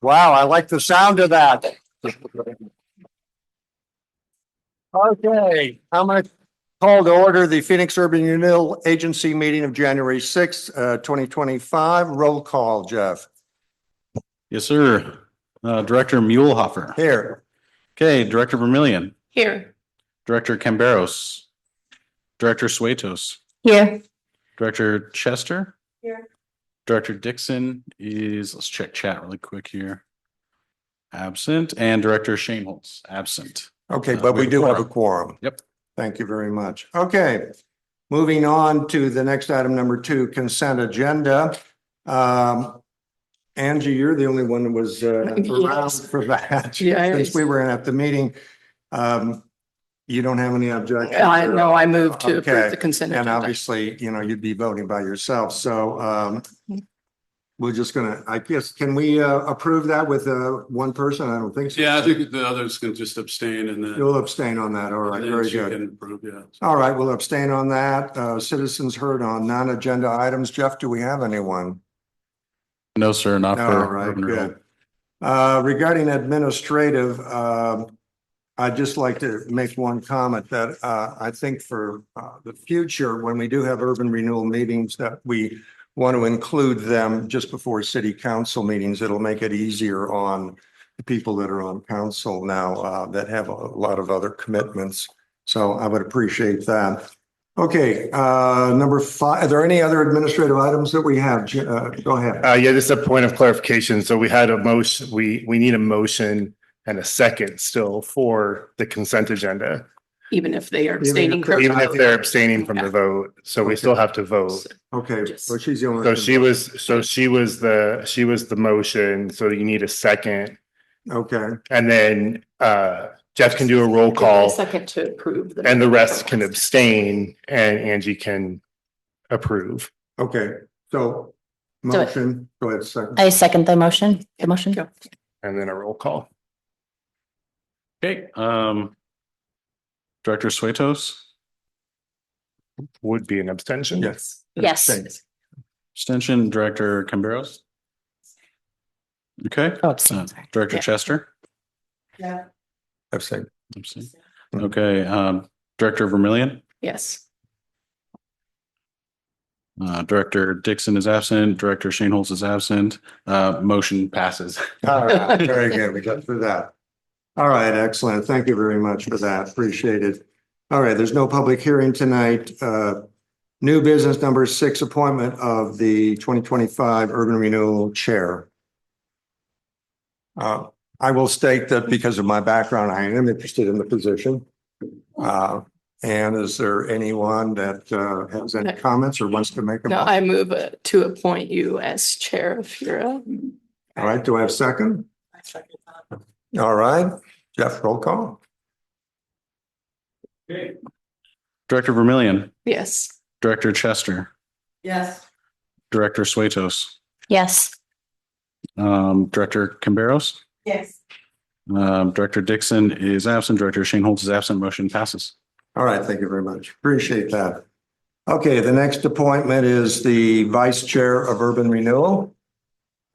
Wow, I like the sound of that. Okay, I'm going to call to order the Phoenix Urban Renewal Agency meeting of January 6th, 2025. Roll call, Jeff. Yes, sir. Director Muehlhofer. Here. Okay, Director Vermillion. Here. Director Camberos. Director Suetos. Here. Director Chester. Here. Director Dixon is, let's check chat really quick here. Absent. And Director Shaneholz, absent. Okay, but we do have a quorum. Yep. Thank you very much. Okay, moving on to the next item, number 2, consent agenda. Angie, you're the only one that was around for that. Yes. Since we were at the meeting. You don't have any objections? No, I moved to Okay. approve the consent And agenda. obviously, you'd be voting by yourself. So we're just gonna, I guess, can we approve that with one person? I don't think so. Yeah, I think the others can just abstain and then. You'll abstain on that. All right, and then very she good. can approve, yeah. All right, we'll abstain on that. Citizens heard on non-agenda items. Jeff, do we have anyone? No, sir, not for. All right, good. Regarding administrative, I'd just like to make one comment that I think for the future, when we do have urban renewal meetings, that we want to include them just before city council meetings. It'll make it easier on the people that are on council now that have a lot of other commitments. So I would appreciate that. Okay, number 5, are there any other administrative items that we have? Go ahead. Yeah, just a point of clarification. So we had a motion, we need a motion and a second still for the consent agenda, Even if they are abstaining. even if they're abstaining from the vote. So we still have to vote. Okay, Just- so she's the only. So she was the motion. So you need a second. Okay, And then Jeff can do a roll call Second to approve. and the rest can abstain and Angie can approve. okay, so Do it. motion, go ahead, second. I second the motion. Go. And then a roll call. Okay, Director Suetos, Would be an abstention. Yes. Yes. Thanks. extension, Director Camberos. Okay, Oh, abstain, sorry. Director Yeah. Chester. Yeah. Abstain. Abstain. Okay, Director Vermillion. Yes. Director Dixon is absent. Director Shaneholz is absent. Motion passes. All right, very good. We got through that. All right, excellent. Thank you very much for that. Appreciate it. All right, there's no public hearing tonight. New business number 6, appointment of the 2025 Urban Renewal Chair. I will state that because of my background, I am interested in the position. And is there anyone that has any comments or wants to make a No, motion? I move to appoint you as chair of PHURA. All right, do I have a second? All right, Jeff, roll call. Director Vermillion. Yes. Director Chester. Yes. Director Suetos. Yes. Director Camberos. Yes. Director Dixon is absent. Director Shaneholz is absent. Motion passes. All right, thank you very much. Appreciate that. Okay, the next appointment is the Vice Chair of Urban Renewal.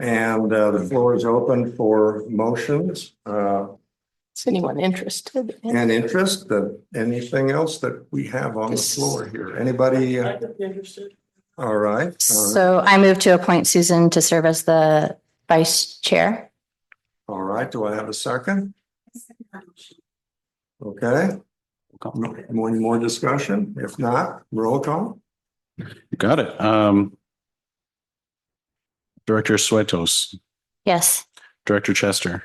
And the floor is open for motions Is anyone interested? and interest. Anything else that we have on the floor here? Anybody? All right. So I move to appoint Susan to serve as the vice chair. All right, do I have a second? Okay, more discussion? If not, roll call. Got it. Director Suetos. Yes. Director Chester.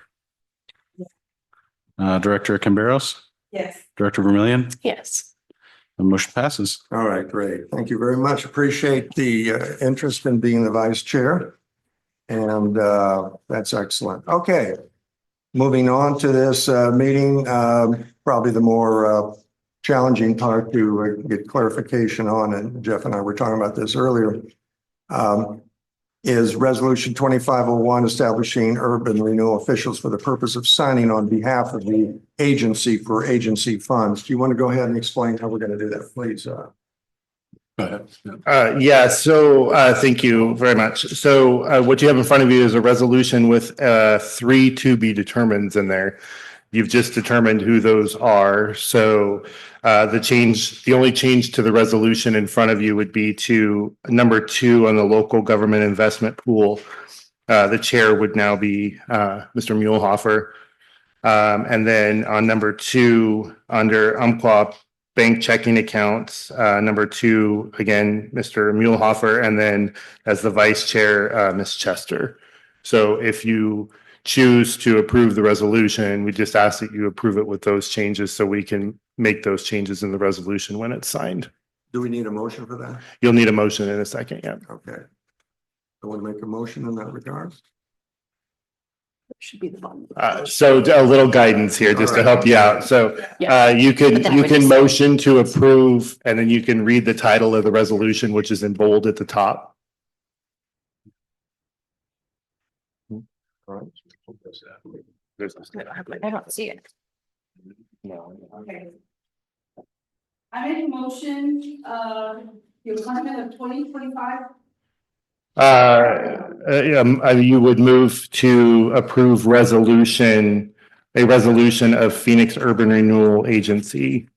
Director Camberos. Yes. Director Vermillion. Yes. The motion passes. All right, great. Thank you very much. Appreciate the interest in being the vice chair. And that's excellent. Okay. Moving on to this meeting, probably the more challenging part to get clarification on, and Jeff and I were talking about this earlier, is Resolution 2501, establishing urban renewal officials for the purpose of signing on behalf of the agency for agency funds. Do you want to go ahead and explain how we're going to do that, please? Go ahead. Yeah, so thank you very much. So what you have in front of you is a resolution with three to be determined in there. You've just determined who those are. So the only change to the resolution in front of you would be to number 2 on the local government investment pool. The chair would now be Mr. Muehlhofer. And then on number 2, under Umpqua bank checking accounts, number 2, again, Mr. Muehlhofer, and then as the vice chair, Ms. Chester. So if you choose to approve the resolution, we just ask that you approve it with those changes so we can make those changes in the resolution when it's signed. Do we need a motion for that? You'll need a motion in a second, yeah. Okay. I want to make a motion in that regard. Should be the bottom. So a little guidance here just to help you out. So you But that would can just- motion to approve and then you can read the title of the resolution, which is in bold at the top. I don't see it. Okay. I make a motion, the appointment of 2025. You would move to approve a resolution of Phoenix Urban Renewal Agency.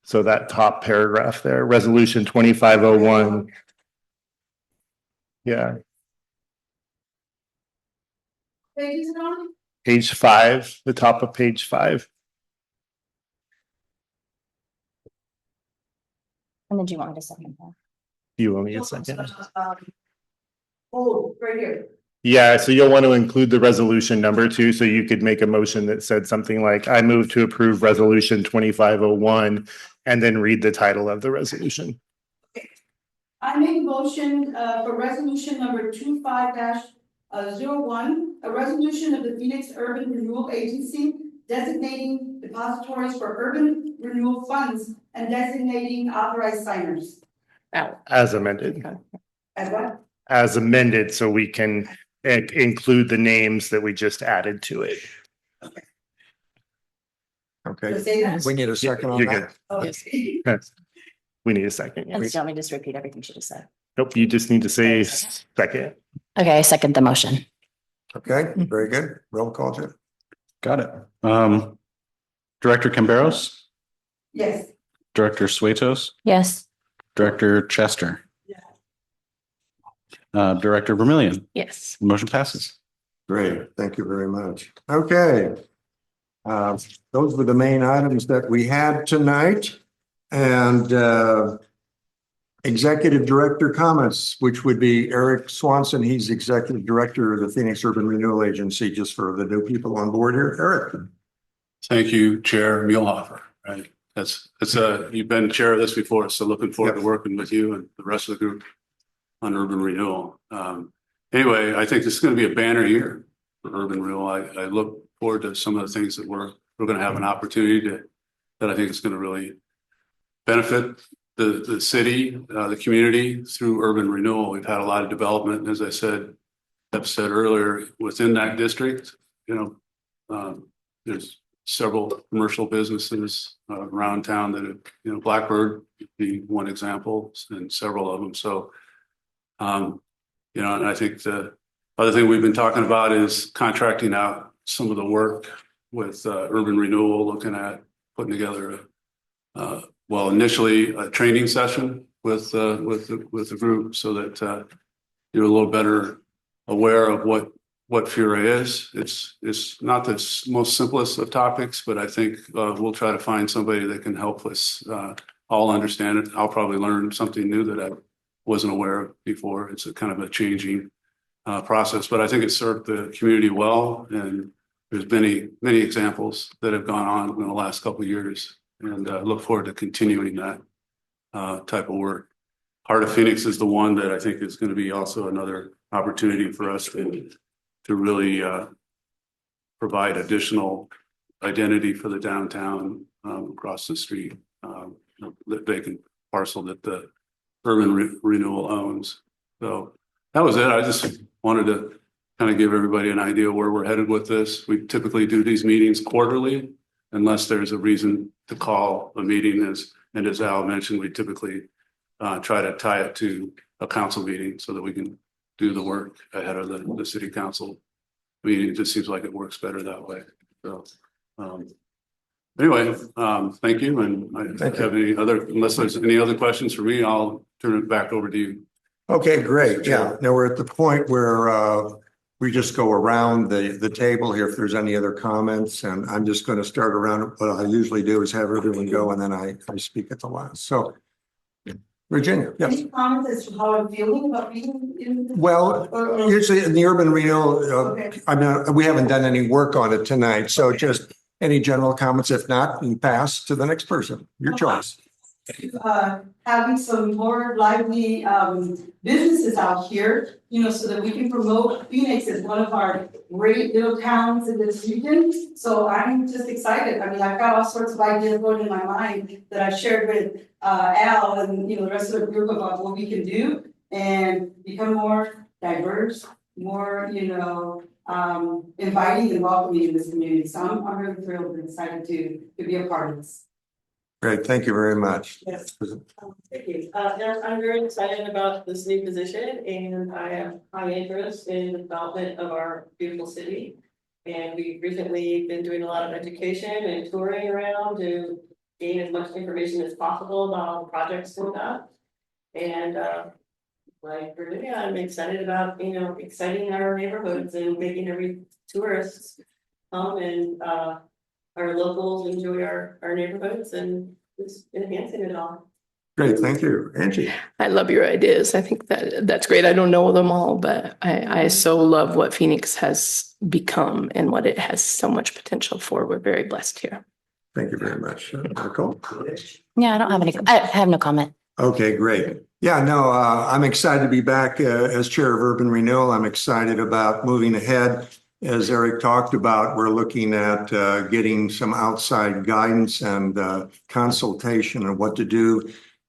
So that top paragraph there, resolution 2501. Yeah, Pages it on? page 5, the top of page 5. And then do you want me to second that? You want me a second? Oh, right here. Yeah, so you'll want to include the resolution number too, so you could make a motion that said something like, I move to approve resolution 2501 and then read the title of the resolution. I make a motion, for resolution number 25-01, a resolution of the Phoenix Urban Renewal Agency designating depositories for urban renewal funds and designating authorized signers. Out. As amended. As what? As amended, so we can include the names that we just added to it. Okay. To say that? We need a second on You're that. Okay. We need a second. And so let me just repeat everything she just said. Nope, you just need to say second. Okay, I second the motion. Okay, very good. Roll call, Jeff. Got it. Director Camberos, Yes. Director Suetos, Yes. Director Chester. Director Vermillion, Yes. motion passes. Great, thank you very much. Okay. Those were the main items that we had tonight. And Executive Director comments, which would be Eric Swanson. He's Executive Director of the Phoenix Urban Renewal Agency, just for the new people on board here. Eric. Thank you, Chair Muehlhofer. Right. You've been chair of this before, so looking forward to working with you and the rest of the group on urban renewal. Anyway, I think this is going to be a banner year for urban renewal. I look forward to some of the things that we're going to have an opportunity that I think is going to really benefit the city, the community through urban renewal. We've had a lot of development, as I said earlier, within that district. There's several commercial businesses around town that have, Blackbird would be one example, and several of them. So, and I think the other thing we've been talking about is contracting out some of the work with urban renewal, looking at putting together initially a training session with the group so that you're a little better aware of what PHURA is. It's not the most simplest of topics, but I think we'll try to find somebody that can help us all understand it. I'll probably learn something new that I wasn't aware of before. It's a kind of a changing process, but I think it served the community well. And there's many examples that have gone on in the last couple of years, and look forward to continuing that type of work. Heart of Phoenix is the one that I think is going to be also another opportunity for us to really provide additional identity for the downtown across the street, that vacant parcel that the urban renewal owns. So that was it. I just wanted to kind of give everybody an idea where we're headed with this. We typically do these meetings quarterly, unless there's a reason to call a meeting. As Al mentioned, we typically try to tie it to a council meeting so that we can do the work ahead of the city council meeting. It just seems like it works better that way. So, anyway, thank you. And I Thank you. have any other, unless there's any other questions for me, I'll turn it back over to you. Okay, great. Yeah, now we're at the point where we just go around the table here if there's any other comments, and I'm just going to start around. What I usually do is have everyone go, and then I speak at the last. So, Virginia, yes. Any comments as to how I'm feeling about being in? Well, or- usually in the urban renewal, Okay. I mean, we haven't done any work on it tonight, so just any general comments. If not, you pass to the next person. Your choice. Having some more lively businesses out here, so that we can promote Phoenix as one of our great little towns in this region. So I'm just excited. I mean, I've got all sorts of ideas going in my mind that I've shared with Al and the rest of the group about what we can do and become more diverse, more inviting and welcoming in this community. So I'm really thrilled and excited to be a part of this. Great, thank you very much. Yes. Thank you. Yes, I'm very excited about this new position and I have high interest in the development of our beautiful city. And we've recently been doing a lot of education and touring around to gain as much information as possible about all the projects going on. And like Virginia, I'm excited about, exciting our neighborhoods and making every tourist come and our locals enjoy our neighborhoods and just enhancing it all. Great, thank you. Angie. I love your ideas. I think that's great. I don't know them all, but I so love what Phoenix has become and what it has so much potential for. We're very blessed here. Thank you very much. Nicole? Yeah, I have no comment. Okay, great. Yeah, no, I'm excited to be back as chair of urban renewal. I'm excited about moving ahead. As Eric talked about, we're looking at getting some outside guidance and consultation on what to do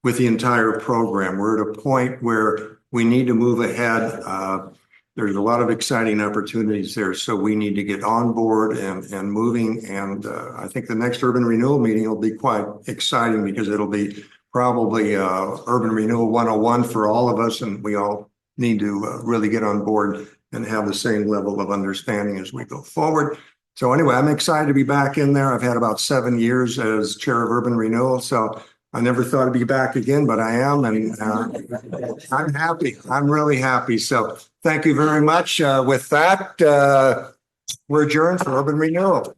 with the entire program. We're at a point where we need to move ahead. There's a lot of exciting opportunities there, so we need to get on board and moving. And I think the next urban renewal meeting will be quite exciting because it'll be probably urban renewal 101 for all of us, and we all need to really get on board and have the same level of understanding as we go forward. So anyway, I'm excited to be back in there. I've had about 7 years as chair of urban renewal, so I never thought I'd be back again, but I am, and I'm happy. I'm really happy. So thank you very much. With that, we're adjourned for urban renewal.